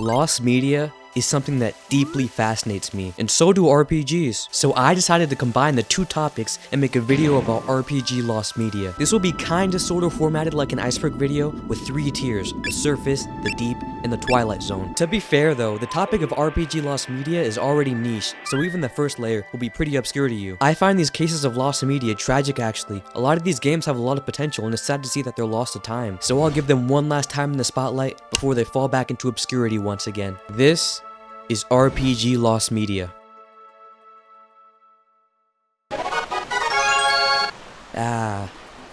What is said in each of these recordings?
Lost media is something that deeply fascinates me, and so do RPGs. So I decided to combine the two topics and make a video about RPG lost media. This will be kinda sorta formatted like an iceberg video with 3 tiers: the surface, the deep, and the Twilight Zone. To be fair though, the topic of RPG lost media is already niche, so even the first layer will be pretty obscure to you. I find these cases of lost media tragic actually. A lot of these games have a lot of potential and it's sad to see that they're lost to time. So I'll give them one last time in the spotlight before they fall back into obscurity once again. This is RPG lost media.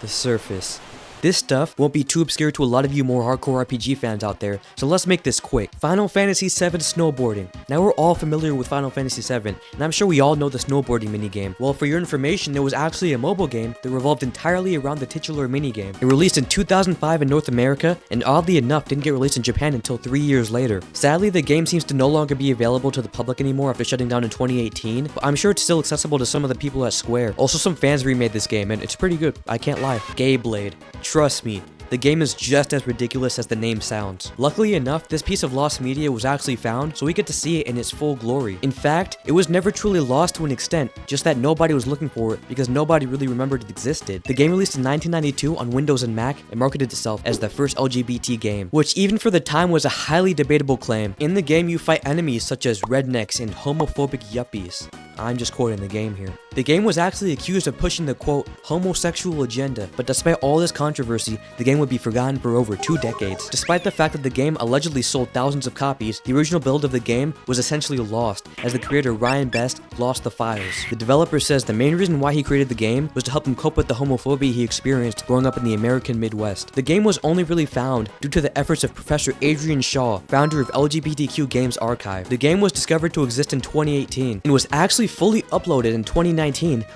The surface. This stuff won't be too obscure to a lot of you more hardcore RPG fans out there, so let's make this quick. Final Fantasy VII Snowboarding. Now we're all familiar with Final Fantasy VII, and I'm sure we all know the snowboarding minigame. Well, for your information, there was actually a mobile game that revolved entirely around the titular minigame. It released in 2005 in North America, and oddly enough didn't get released in Japan until 3 years later. Sadly, the game seems to no longer be available to the public anymore after shutting down in 2018, but I'm sure it's still accessible to some of the people at Square. Also, some fans remade this game, and it's pretty good, I can't lie. Gayblade. Trust me, the game is just as ridiculous as the name sounds. Luckily enough, this piece of lost media was actually found, so we get to see it in its full glory. In fact, it was never truly lost to an extent, just that nobody was looking for it because nobody really remembered it existed. The game released in 1992 on Windows and Mac and marketed itself as the first LGBT game, which even for the time was a highly debatable claim. In the game, you fight enemies such as rednecks and homophobic yuppies. I'm just quoting the game here. The game was actually accused of pushing the quote, homosexual agenda, but despite all this controversy, the game would be forgotten for over 2 decades. Despite the fact that the game allegedly sold thousands of copies, the original build of the game was essentially lost, as the creator Ryan Best lost the files. The developer says the main reason why he created the game was to help him cope with the homophobia he experienced growing up in the American Midwest. The game was only really found due to the efforts of Professor Adrian Shaw, founder of LGBTQ Games Archive. The game was discovered to exist in 2018 and was actually fully uploaded in 2019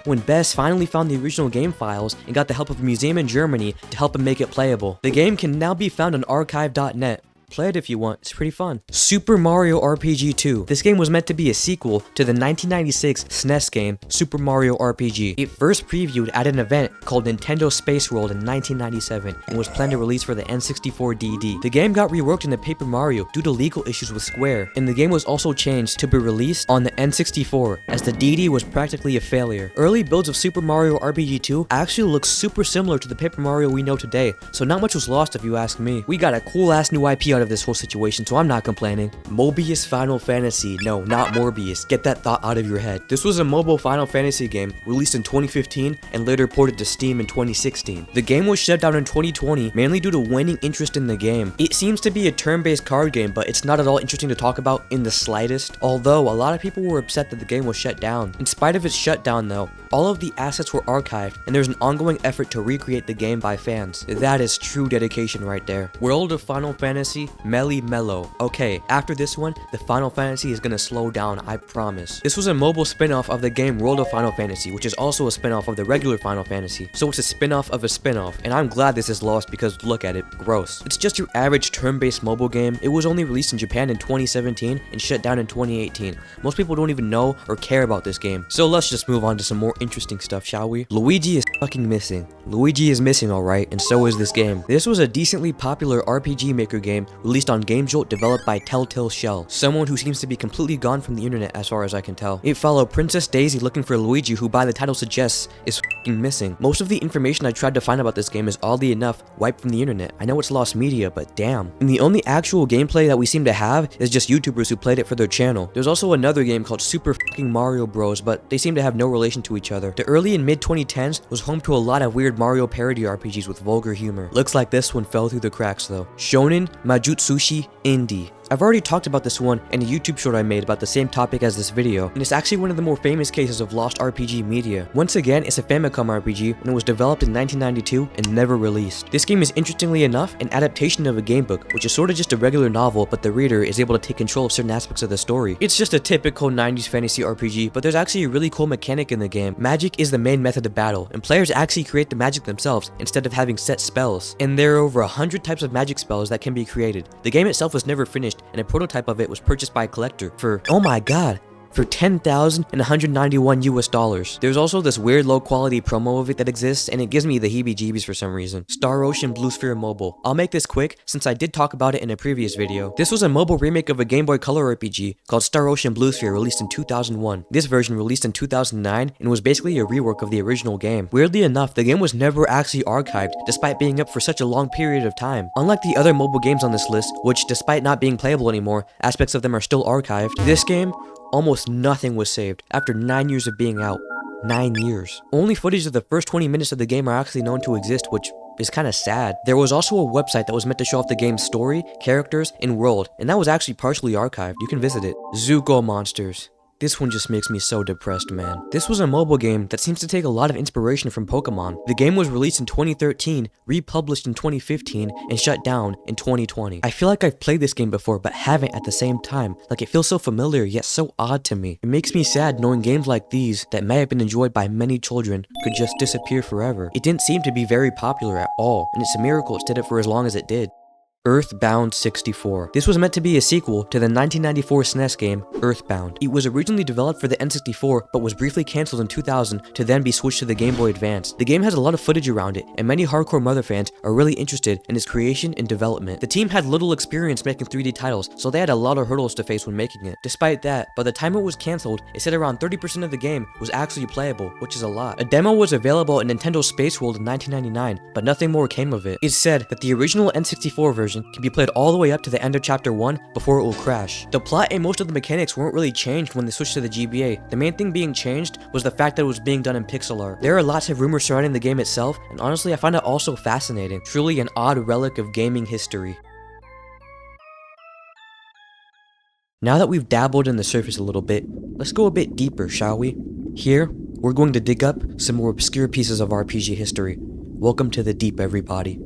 when Best finally found the original game files and got the help of a museum in Germany to help him make it playable. The game can now be found on archive.net. Play it if you want, it's pretty fun. Super Mario RPG 2. This game was meant to be a sequel to the 1996 SNES game, Super Mario RPG. It first previewed at an event called Nintendo Space World in 1997 and was planned to release for the N64 DD. The game got reworked into Paper Mario due to legal issues with Square, and the game was also changed to be released on the N64 as the DD was practically a failure. Early builds of Super Mario RPG 2 actually look super similar to the Paper Mario we know today, so not much was lost if you ask me. We got a cool ass new IP out of this whole situation, so I'm not complaining. Mobius Final Fantasy. No, not Morbius. Get that thought out of your head. This was a mobile Final Fantasy game released in 2015 and later ported to Steam in 2016. The game was shut down in 2020 mainly due to waning interest in the game. It seems to be a turn-based card game, but it's not at all interesting to talk about in the slightest, although a lot of people were upset that the game was shut down. In spite of its shutdown though, all of the assets were archived and there's an ongoing effort to recreate the game by fans. That is true dedication right there. World of Final Fantasy, Meli Melo. Okay, after this one, the Final Fantasy is gonna slow down, I promise. This was a mobile spin-off of the game World of Final Fantasy, which is also a spin-off of the regular Final Fantasy. So it's a spin-off of a spin-off, and I'm glad this is lost because look at it, gross. It's just your average turn-based mobile game. It was only released in Japan in 2017 and shut down in 2018. Most people don't even know or care about this game. So let's just move on to some more interesting stuff, shall we? Luigi is fucking missing. Luigi is missing, alright, and so is this game. This was a decently popular RPG Maker game released on GameJolt, developed by Telltale Shell, someone who seems to be completely gone from the internet as far as I can tell. It followed Princess Daisy looking for Luigi, who by the title suggests is fucking missing. Most of the information I tried to find about this game is oddly enough wiped from the internet. I know it's lost media, but damn. And the only actual gameplay that we seem to have is just YouTubers who played it for their channel. There's also another game called Super fucking Mario Bros, but they seem to have no relation to each other. The early and mid 2010s was home to a lot of weird Mario parody RPGs with vulgar humor. Looks like this one fell through the cracks though. Shonen, Majutsushi, Indy. I've already talked about this one in a YouTube short I made about the same topic as this video, and it's actually one of the more famous cases of lost RPG media. Once again, it's a Famicom RPG, and it was developed in 1992 and never released. This game is interestingly enough an adaptation of a gamebook, which is sort of just a regular novel, but the reader is able to take control of certain aspects of the story. It's just a typical 90s fantasy RPG, but there's actually a really cool mechanic in the game. Magic is the main method of battle, and players actually create the magic themselves instead of having set spells. And there are over 100 types of magic spells that can be created. The game itself was never finished, and a prototype of it was purchased by a collector for, oh my god, for $10,191 US. There's also this weird low quality promo of it that exists, and it gives me the heebie-jeebies for some reason. Star Ocean Blue Sphere Mobile. I'll make this quick since I did talk about it in a previous video. This was a mobile remake of a Game Boy Color RPG called Star Ocean Blue Sphere, released in 2001. This version released in 2009 and was basically a rework of the original game. Weirdly enough, the game was never actually archived despite being up for such a long period of time. Unlike the other mobile games on this list, which despite not being playable anymore, aspects of them are still archived, this game, almost nothing was saved after 9 years of being out. 9 years. Only footage of the first 20 minutes of the game are actually known to exist, which is kind of sad. There was also a website that was meant to show off the game's story, characters, and world, and that was actually partially archived. You can visit it. Zuko Monsters. This one just makes me so depressed, man. This was a mobile game that seems to take a lot of inspiration from Pokemon. The game was released in 2013, republished in 2015, and shut down in 2020. I feel like I've played this game before, but haven't at the same time. Like, it feels so familiar, yet so odd to me. It makes me sad knowing games like these, that may have been enjoyed by many children, could just disappear forever. It didn't seem to be very popular at all, and it's a miracle it did it for as long as it did. Earthbound 64. This was meant to be a sequel to the 1994 SNES game, Earthbound. It was originally developed for the N64, but was briefly cancelled in 2000 to then be switched to the Game Boy Advance. The game has a lot of footage around it, and many hardcore Mother fans are really interested in its creation and development. The team had little experience making 3D titles, so they had a lot of hurdles to face when making it. Despite that, by the time it was cancelled, it said around 30% of the game was actually playable, which is a lot. A demo was available in Nintendo Space World in 1999, but nothing more came of it. It's said that the original N64 version can be played all the way up to the end of chapter 1 before it will crash. The plot and most of the mechanics weren't really changed when they switched to the GBA. The main thing being changed was the fact that it was being done in pixel art. There are lots of rumors surrounding the game itself, and honestly I find it also fascinating. Truly an odd relic of gaming history. Now that we've dabbled in the surface a little bit, let's go a bit deeper, shall we? Here, we're going to dig up some more obscure pieces of RPG history. Welcome to the deep, everybody.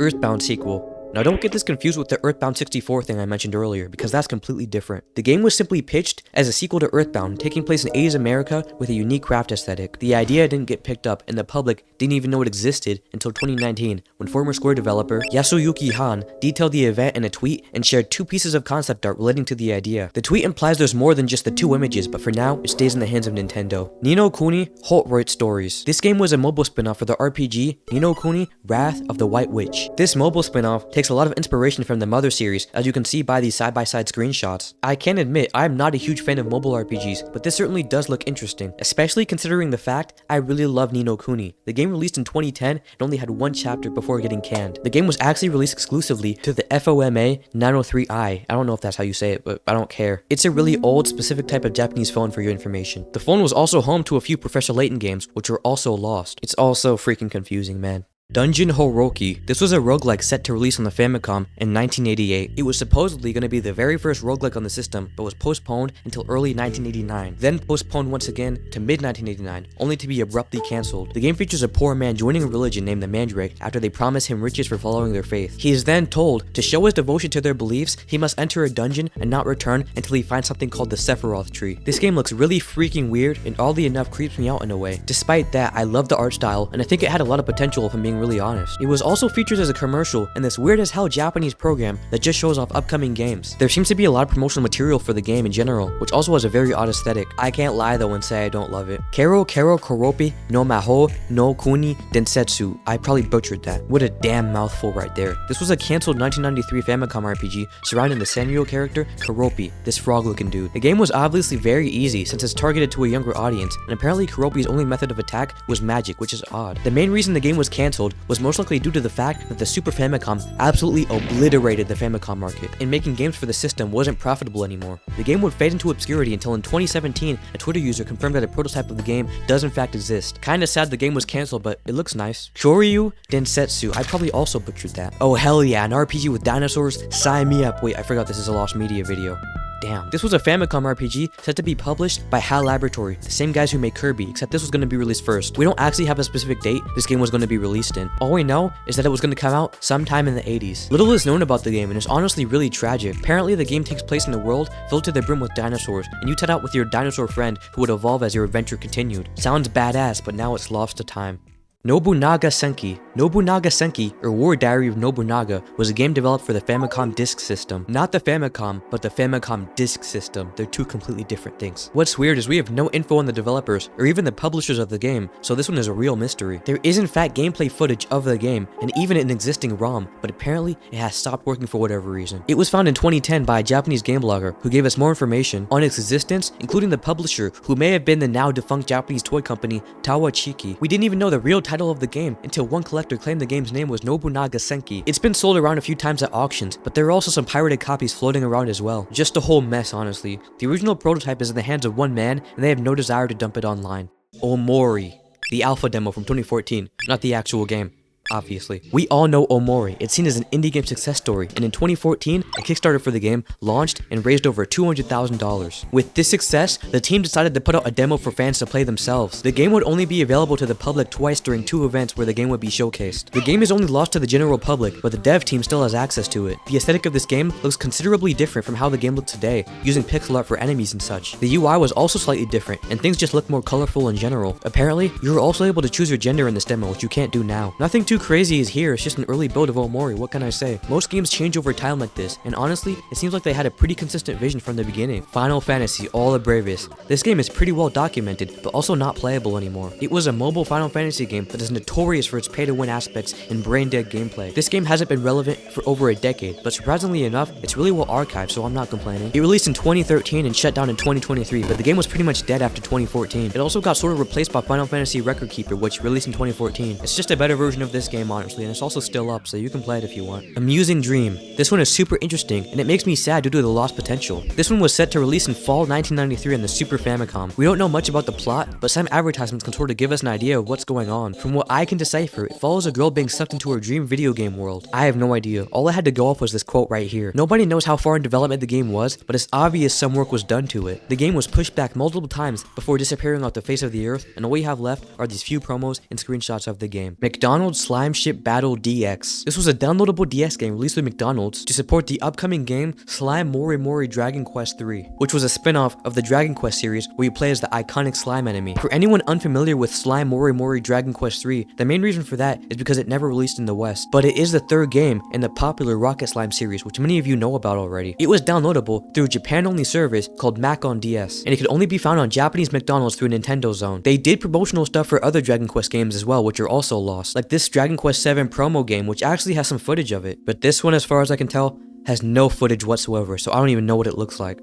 Earthbound Sequel. Now don't get this confused with the Earthbound 64 thing I mentioned earlier, because that's completely different. The game was simply pitched as a sequel to Earthbound, taking place in 80s America with a unique craft aesthetic. The idea didn't get picked up, and the public didn't even know it existed until 2019, when former Square developer Yasuyuki Han detailed the event in a tweet and shared 2 pieces of concept art relating to the idea. The tweet implies there's more than just the 2 images, but for now, it stays in the hands of Nintendo. Ni no Kuni Hotroit Stories. This game was a mobile spin-off for the RPG Ni no Kuni Wrath of the White Witch. This mobile spin-off takes a lot of inspiration from the Mother series, as you can see by these side-by-side screenshots. I can admit, I'm not a huge fan of mobile RPGs, but this certainly does look interesting, especially considering the fact I really love Ni no Kuni. The game released in 2010 and only had 1 chapter before getting canned. The game was actually released exclusively to the FOMA 903i. I don't know if that's how you say it, but I don't care. It's a really old, specific type of Japanese phone for your information. The phone was also home to a few Professor Layton games, which were also lost. It's all so freaking confusing, man. Dungeon Horoki. This was a roguelike set to release on the Famicom in 1988. It was supposedly going to be the very first roguelike on the system, but was postponed until early 1989, then postponed once again to mid-1989, only to be abruptly cancelled. The game features a poor man joining a religion named the Mandrake after they promise him riches for following their faith. He is then told to show his devotion to their beliefs, he must enter a dungeon and not return until he finds something called the Sephiroth tree. This game looks really freaking weird and oddly enough creeps me out in a way. Despite that, I love the art style, and I think it had a lot of potential if I'm being really honest. It was also featured as a commercial in this weird as hell Japanese program that just shows off upcoming games. There seems to be a lot of promotional material for the game in general, which also has a very odd aesthetic. I can't lie though and say I don't love it. Keroppi no Maho no Kuni Densetsu. I probably butchered that. What a damn mouthful right there. This was a cancelled 1993 Famicom RPG surrounding the Sanrio character Keroppi, this frog looking dude. The game was obviously very easy since it's targeted to a younger audience, and apparently Keroppi's only method of attack was magic, which is odd. The main reason the game was cancelled was most likely due to the fact that the Super Famicom absolutely obliterated the Famicom market, and making games for the system wasn't profitable anymore. The game would fade into obscurity until in 2017, a Twitter user confirmed that a prototype of the game does in fact exist. Kinda sad the game was cancelled, but it looks nice. Kyouryuu Densetsu. I probably also butchered that. Oh hell yeah, an RPG with dinosaurs? Sign me up. Wait, I forgot this is a Lost Media video. Damn. This was a Famicom RPG set to be published by HAL Laboratory, the same guys who made Kirby, except this was going to be released first. We don't actually have a specific date this game was going to be released in. All we know is that it was going to come out sometime in the 80s. Little is known about the game, and it's honestly really tragic. Apparently, the game takes place in a world filled to the brim with dinosaurs, and you set out with your dinosaur friend who would evolve as your adventure continued. Sounds badass, but now it's lost to time. Nobunaga Senki. Nobunaga Senki, or War Diary of Nobunaga, was a game developed for the Famicom Disk System. Not the Famicom, but the Famicom Disk System. They're two completely different things. What's weird is we have no info on the developers, or even the publishers of the game, so this one is a real mystery. There is in fact gameplay footage of the game, and even an existing ROM, but apparently it has stopped working for whatever reason. It was found in 2010 by a Japanese game blogger, who gave us more information on its existence, including the publisher, who may have been the now defunct Japanese toy company, Tawachiki. We didn't even know the real title of the game until one collector claimed the game's name was Nobunaga Senki. It's been sold around a few times at auctions, but there are also some pirated copies floating around as well. Just a whole mess, honestly. The original prototype is in the hands of one man, and they have no desire to dump it online. Omori, the alpha demo from 2014, not the actual game. Obviously. We all know Omori. It's seen as an indie game success story, and in 2014, a Kickstarter for the game launched and raised over $200,000. With this success, the team decided to put out a demo for fans to play themselves. The game would only be available to the public twice during 2 events where the game would be showcased. The game is only lost to the general public, but the dev team still has access to it. The aesthetic of this game looks considerably different from how the game looks today, using pixel art for enemies and such. The UI was also slightly different, and things just look more colorful in general. Apparently, you were also able to choose your gender in this demo, which you can't do now. Nothing too crazy is here, it's just an early build of Omori, what can I say? Most games change over time like this, and honestly, it seems like they had a pretty consistent vision from the beginning. Final Fantasy, all the Bravest. This game is pretty well documented, but also not playable anymore. It was a mobile Final Fantasy game that is notorious for its pay-to-win aspects and brain-dead gameplay. This game hasn't been relevant for over a decade, but surprisingly enough, it's really well archived, so I'm not complaining. It released in 2013 and shut down in 2023, but the game was pretty much dead after 2014. It also got sort of replaced by Final Fantasy Record Keeper, which released in 2014. It's just a better version of this game, honestly, and it's also still up, so you can play it if you want. Amusing Dream. This one is super interesting, and it makes me sad due to the lost potential. This one was set to release in fall 1993 on the Super Famicom. We don't know much about the plot, but some advertisements can sort of give us an idea of what's going on. From what I can decipher, it follows a girl being sucked into her dream video game world. I have no idea. All I had to go off was this quote right here. Nobody knows how far in development the game was, but it's obvious some work was done to it. The game was pushed back multiple times before disappearing off the face of the earth, and all we have left are these few promos and screenshots of the game. Mcdonald Slime Ship Battle DX. This was a downloadable DS game released with McDonald's to support the upcoming game Slime Mori Mori Dragon Quest 3, which was a spin-off of the Dragon Quest series where you play as the iconic slime enemy. For anyone unfamiliar with Slime Mori Mori Dragon Quest 3, the main reason for that is because it never released in the West, but it is the 3rd game in the popular Rocket Slime series, which many of you know about already. It was downloadable through a Japan-only service called Mac on DS, and it could only be found on Japanese McDonald's through Nintendo Zone. They did promotional stuff for other Dragon Quest games as well, which are also lost, like this Dragon Quest 7 promo game, which actually has some footage of it, but this one, as far as I can tell, has no footage whatsoever, so I don't even know what it looks like.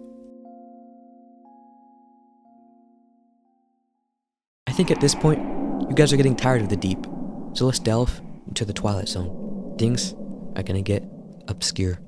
I think at this point, you guys are getting tired of the deep, so let's delve into the Twilight Zone. Things are gonna get obscure.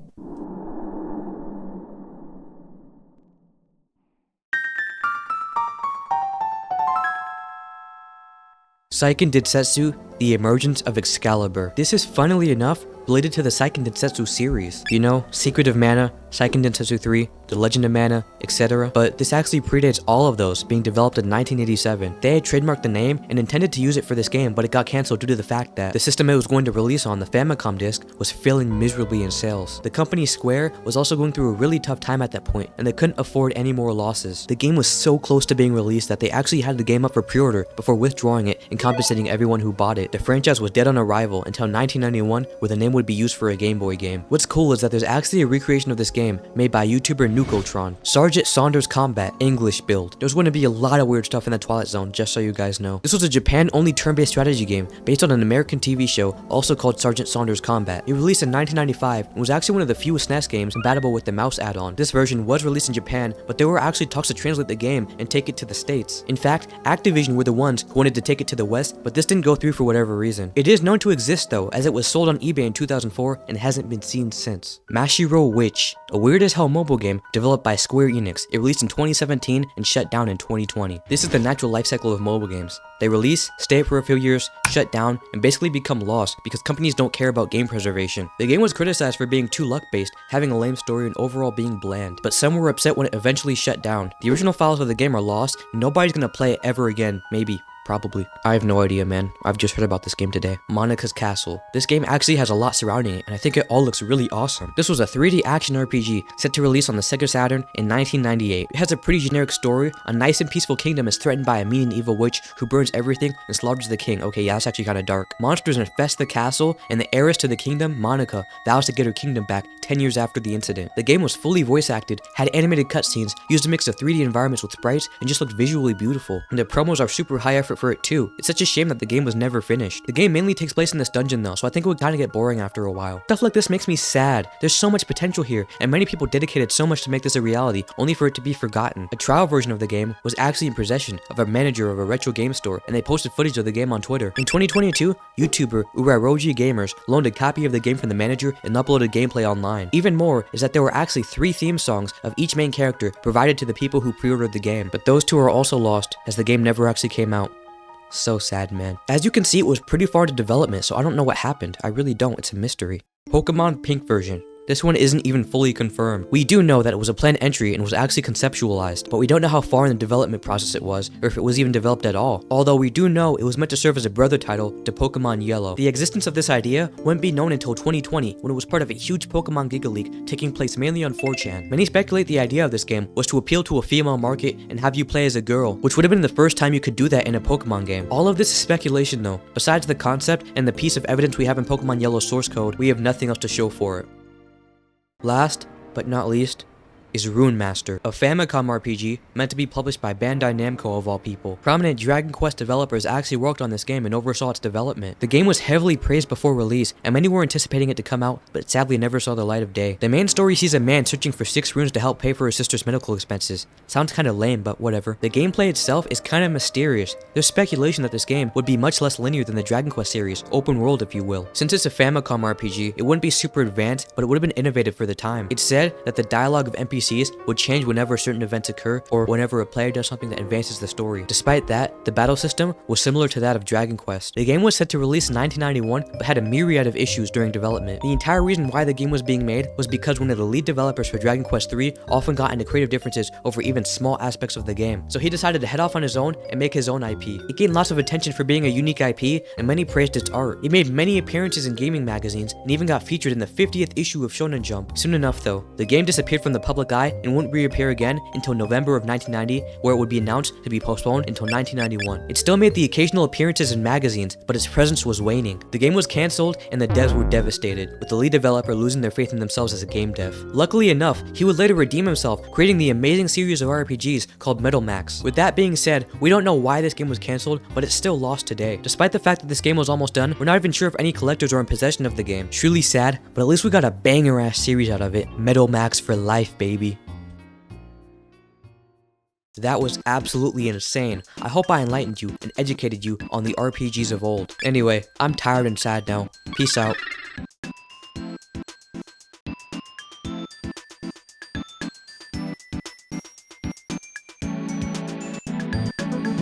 Seiken Densetsu, the emergence of Excalibur. This is, funnily enough, related to the Seiken Densetsu series. You know, Secret of Mana, Seiken Densetsu 3, The Legend of Mana, etc. But this actually predates all of those, being developed in 1987. They had trademarked the name and intended to use it for this game, but it got cancelled due to the fact that the system it was going to release on, the Famicom disc, was failing miserably in sales. The company Square was also going through a really tough time at that point, and they couldn't afford any more losses. The game was so close to being released that they actually had the game up for pre-order before withdrawing it and compensating everyone who bought it. The franchise was dead on arrival until 1991, where the name would be used for a Game Boy game. What's cool is that there's actually a recreation of this game made by YouTuber Nukotron. Sergeant Saunders Combat, English build. There's going to be a lot of weird stuff in the Twilight Zone, just so you guys know. This was a Japan-only turn-based strategy game based on an American TV show also called Sergeant Saunders Combat. It released in 1995 and was actually one of the few SNES games compatible with the mouse add-on. This version was released in Japan, but there were actually talks to translate the game and take it to the States. In fact, Activision were the ones who wanted to take it to the West, but this didn't go through for whatever reason. It is known to exist though, as it was sold on eBay in 2004 and hasn't been seen since. Mashiro Witch, a weird as hell mobile game developed by Square Enix. It released in 2017 and shut down in 2020. This is the natural life cycle of mobile games. They release, stay for a few years, shut down, and basically become lost because companies don't care about game preservation. The game was criticized for being too luck-based, having a lame story, and overall being bland, but some were upset when it eventually shut down. The original files of the game are lost, and nobody's gonna play it ever again, maybe Probably. I have no idea, man. I've just heard about this game today. Monika's Castle. This game actually has a lot surrounding it, and I think it all looks really awesome. This was a 3D action RPG set to release on the Sega Saturn in 1998. It has a pretty generic story. A nice and peaceful kingdom is threatened by a mean and evil witch who burns everything and slaughters the king. Okay, yeah, that's actually kind of dark. Monsters infest the castle, and the heiress to the kingdom, Monika, vows to get her kingdom back 10 years after the incident. The game was fully voice acted, had animated cutscenes, used a mix of 3D environments with sprites, and just looked visually beautiful. And the promos are super high effort for it too. It's such a shame that the game was never finished. The game mainly takes place in this dungeon though, so I think it would kind of get boring after a while. Stuff like this makes me sad. There's so much potential here, and many people dedicated so much to make this a reality, only for it to be forgotten. A trial version of the game was actually in possession of a manager of a retro game store, and they posted footage of the game on Twitter. In 2022, YouTuber Uraroji Gamers loaned a copy of the game from the manager and uploaded gameplay online. Even more is that there were actually 3 theme songs of each main character provided to the people who pre-ordered the game, but those 2 are also lost as the game never actually came out. So sad, man. As you can see, it was pretty far into development, so I don't know what happened. I really don't. It's a mystery. Pokemon Pink version. This one isn't even fully confirmed. We do know that it was a planned entry and was actually conceptualized, but we don't know how far in the development process it was, or if it was even developed at all. Although we do know it was meant to serve as a brother title to Pokemon Yellow. The existence of this idea wouldn't be known until 2020, when it was part of a huge Pokemon Giga League taking place mainly on 4chan. Many speculate the idea of this game was to appeal to a female market and have you play as a girl, which would have been the first time you could do that in a Pokemon game. All of this is speculation though. Besides the concept and the piece of evidence we have in Pokemon Yellow source code, we have nothing else to show for it. Last, but not least, is Runemaster, a Famicom RPG meant to be published by Bandai Namco of all people. Prominent Dragon Quest developers actually worked on this game and oversaw its development. The game was heavily praised before release, and many were anticipating it to come out, but sadly never saw the light of day. The main story sees a man searching for 6 runes to help pay for his sister's medical expenses. Sounds kinda lame, but whatever. The gameplay itself is kinda mysterious. There's speculation that this game would be much less linear than the Dragon Quest series, open world if you will. Since it's a Famicom RPG, it wouldn't be super advanced, but it would have been innovative for the time. It's said that the dialogue of NPCs would change whenever certain events occur or whenever a player does something that advances the story. Despite that, the battle system was similar to that of Dragon Quest. The game was set to release in 1991 but had a myriad of issues during development. The entire reason why the game was being made was because one of the lead developers for Dragon Quest 3 often got into creative differences over even small aspects of the game. So he decided to head off on his own and make his own IP. It gained lots of attention for being a unique IP and many praised its art. It made many appearances in gaming magazines and even got featured in the 50th issue of Shonen Jump. Soon enough though, the game disappeared from the public eye and wouldn't reappear again until November of 1990, where it would be announced to be postponed until 1991. It still made the occasional appearances in magazines, but its presence was waning. The game was cancelled and the devs were devastated, with the lead developer losing their faith in themselves as a game dev. Luckily enough, he would later redeem himself, creating the amazing series of RPGs called Metal Max. With that being said, we don't know why this game was cancelled, but it's still lost today. Despite the fact that this game was almost done, we're not even sure if any collectors are in possession of the game. Truly sad, but at least we got a banger ass series out of it. Metal Max for life, baby. That was absolutely insane. I hope I enlightened you and educated you on the RPGs of old. Anyway, I'm tired and sad now. Peace out.